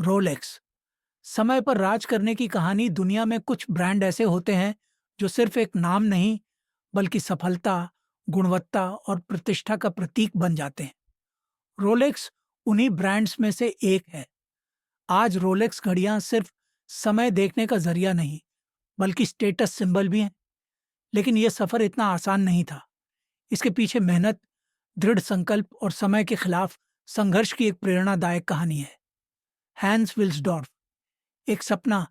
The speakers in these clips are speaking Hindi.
रोलेक्स। समय पर राज करने की कहानी। दुनिया में कुछ ब्रांड ऐसे होते हैं जो सिर्फ एक नाम नहीं, बल्कि सफलता, गुणवत्ता और प्रतिष्ठा का प्रतीक बन जाते हैं। रोलेक्स उन्हीं ब्रांड्स में से एक है। आज रोलेक्स घड़ियां सिर्फ समय देखने का जरिया नहीं, बल्कि स्टेटस सिंबल भी हैं। लेकिन यह सफर इतना आसान नहीं था। इसके पीछे मेहनत, दृढ़ संकल्प और समय के खिलाफ संघर्ष की एक प्रेरणादायक कहानी है। हैंस विल्सडॉर्फ, एक सपना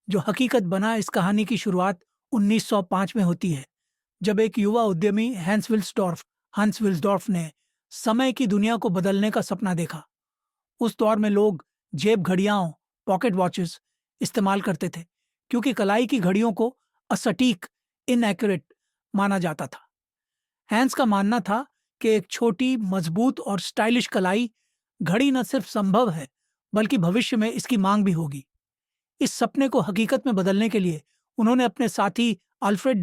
जो हकीकत बना। इस कहानी की शुरुआत 1905 में होती है, जब एक युवा उद्यमी हंस विल्सडॉर्फ ने समय की दुनिया को बदलने का सपना देखा। उस दौर में लोग जेब घड़ियां, पॉकेट वॉचेस इस्तेमाल करते थे, क्योंकि कलाई की घड़ियों को असटीक, इनएक्यूरेट माना जाता था। हैंस का मानना था कि एक छोटी, मजबूत और स्टाइलिश कलाई घड़ी न सिर्फ संभव है, बल्कि भविष्य में इसकी मांग भी होगी। इस सपने को हकीकत में बदलने के लिए उन्होंने अपने साथी अल्फ्रेड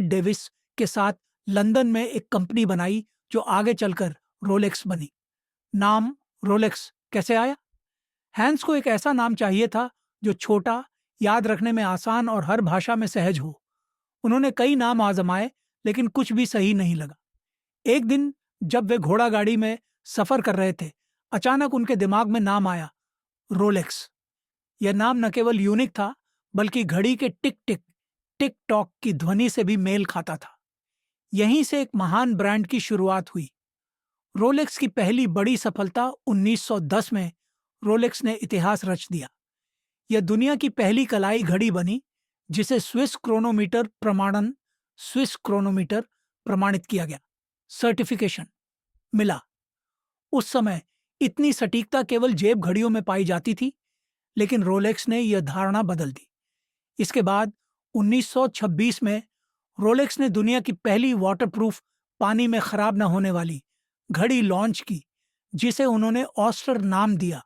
डेविस के साथ लंदन में एक कंपनी बनाई, जो आगे चलकर रोलेक्स बनी। नाम रोलेक्स कैसे आया? हैंस को एक ऐसा नाम चाहिए था जो छोटा, याद रखने में आसान और हर भाषा में सहज हो। उन्होंने कई नाम आजमाए, लेकिन कुछ भी सही नहीं लगा। एक दिन जब वे घोड़ा गाड़ी में सफर कर रहे थे, अचानक उनके दिमाग में नाम आया, रोलेक्स। यह नाम न केवल यूनिक था, बल्कि घड़ी के टिक टिक टिक टॉक की ध्वनि से भी मेल खाता था। यहीं से एक महान ब्रांड की शुरुआत हुई। रोलेक्स की पहली बड़ी सफलता 1910 में रोलेक्स ने इतिहास रच दिया। यह दुनिया की पहली कलाई घड़ी बनी जिसे स्विस क्रोनोमीटर प्रमाणित किया गया, सर्टिफिकेशन मिला। उस समय इतनी सटीकता केवल जेब घड़ियों में पाई जाती थी, लेकिन रोलेक्स ने यह धारणा बदल दी। इसके बाद 1926 में रोलेक्स ने दुनिया की पहली वाटरप्रूफ, पानी में खराब न होने वाली घड़ी लॉन्च की, जिसे उन्होंने ऑस्टर नाम दिया।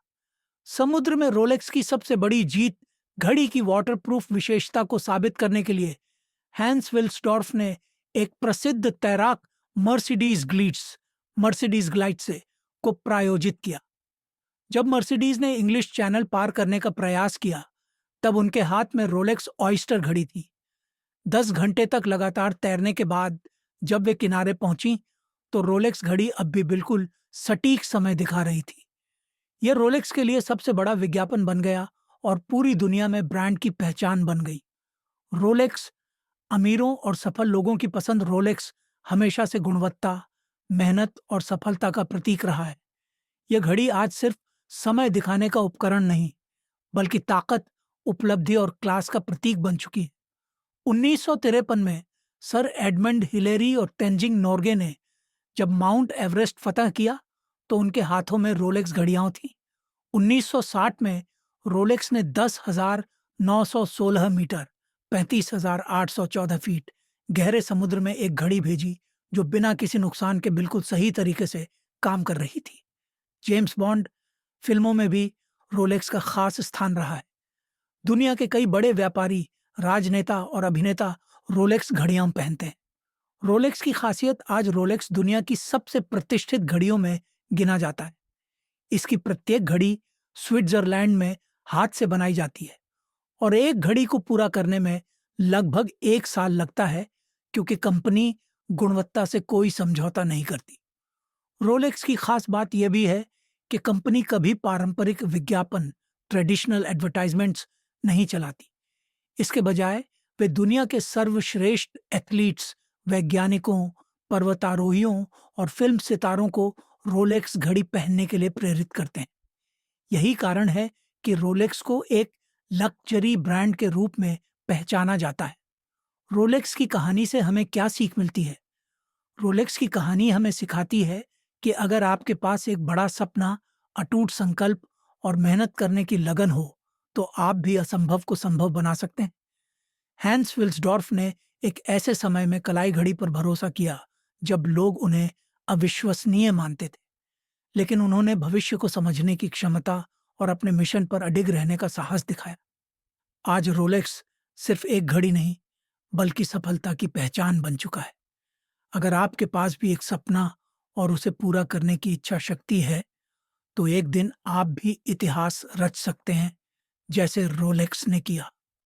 समुद्र में रोलेक्स की सबसे बड़ी जीत घड़ी की वाटरप्रूफ विशेषता को साबित करने के लिए हैंस विल्सडॉर्फ ने एक प्रसिद्ध तैराक मर्सिडीज ग्लाइट्स को प्रायोजित किया। जब मर्सिडीज ने इंग्लिश चैनल पार करने का प्रयास किया, तब उनके हाथ में रोलेक्स ऑयस्टर घड़ी थी। 10 घंटे तक लगातार तैरने के बाद जब वे किनारे पहुंची, तो रोलेक्स घड़ी अब भी बिल्कुल सटीक समय दिखा रही थी। यह रोलेक्स के लिए सबसे बड़ा विज्ञापन बन गया और पूरी दुनिया में ब्रांड की पहचान बन गई। रोलेक्स, अमीरों और सफल लोगों की पसंद रोलेक्स हमेशा से गुणवत्ता, मेहनत और सफलता का प्रतीक रहा है। यह घड़ी आज सिर्फ समय दिखाने का उपकरण नहीं, बल्कि ताकत, उपलब्धि और क्लास का प्रतीक बन चुकी है। 1953 में सर एडमंड हिलेरी और तेंजिंग नोर्गे ने जब माउंट एवरेस्ट फतह किया, तो उनके हाथों में रोलेक्स घड़ियां थीं। 1960 में रोलेक्स ने 10,916 मीटर 35,814 फीट गहरे समुद्र में एक घड़ी भेजी, जो बिना किसी नुकसान के बिल्कुल सही तरीके से काम कर रही थी। जेम्स बॉन्ड फिल्मों में भी रोलेक्स का खास स्थान रहा है। दुनिया के कई बड़े व्यापारी, राजनेता और अभिनेता रोलेक्स घड़ियां पहनते हैं। रोलेक्स की खासियत, आज रोलेक्स दुनिया की सबसे प्रतिष्ठित घड़ियों में गिना जाता है। इसकी प्रत्येक घड़ी स्विट्जरलैंड में हाथ से बनाई जाती है और एक घड़ी को पूरा करने में लगभग 1 साल लगता है, क्योंकि कंपनी गुणवत्ता से कोई समझौता नहीं करती। रोलेक्स की खास बात यह भी है कि कंपनी कभी पारंपरिक विज्ञापन, ट्रेडिशनल एडवर्टाइजमेंट्स नहीं चलाती। इसके बजाय वे दुनिया के सर्वश्रेष्ठ एथलीट्स, वैज्ञानिकों, पर्वतारोहियों और फिल्म सितारों को रोलेक्स घड़ी पहनने के लिए प्रेरित करते हैं। यही कारण है कि रोलेक्स को एक लग्जरी ब्रांड के रूप में पहचाना जाता है। रोलेक्स की कहानी से हमें क्या सीख मिलती है? रोलेक्स की कहानी हमें सिखाती है कि अगर आपके पास एक बड़ा सपना, अटूट संकल्प और मेहनत करने की लगन हो, तो आप भी असंभव को संभव बना सकते हैं। हैंस विल्सडॉर्फ ने एक ऐसे समय में कलाई घड़ी पर भरोसा किया जब लोग उन्हें अविश्वसनीय मानते थे, लेकिन उन्होंने भविष्य को समझने की क्षमता और अपने मिशन पर अडिग रहने का साहस दिखाया। आज रोलेक्स सिर्फ एक घड़ी नहीं, बल्कि सफलता की पहचान बन चुका है। अगर आपके पास भी एक सपना और उसे पूरा करने की इच्छा शक्ति है, तो एक दिन आप भी इतिहास रच सकते हैं, जैसे रोलेक्स ने किया।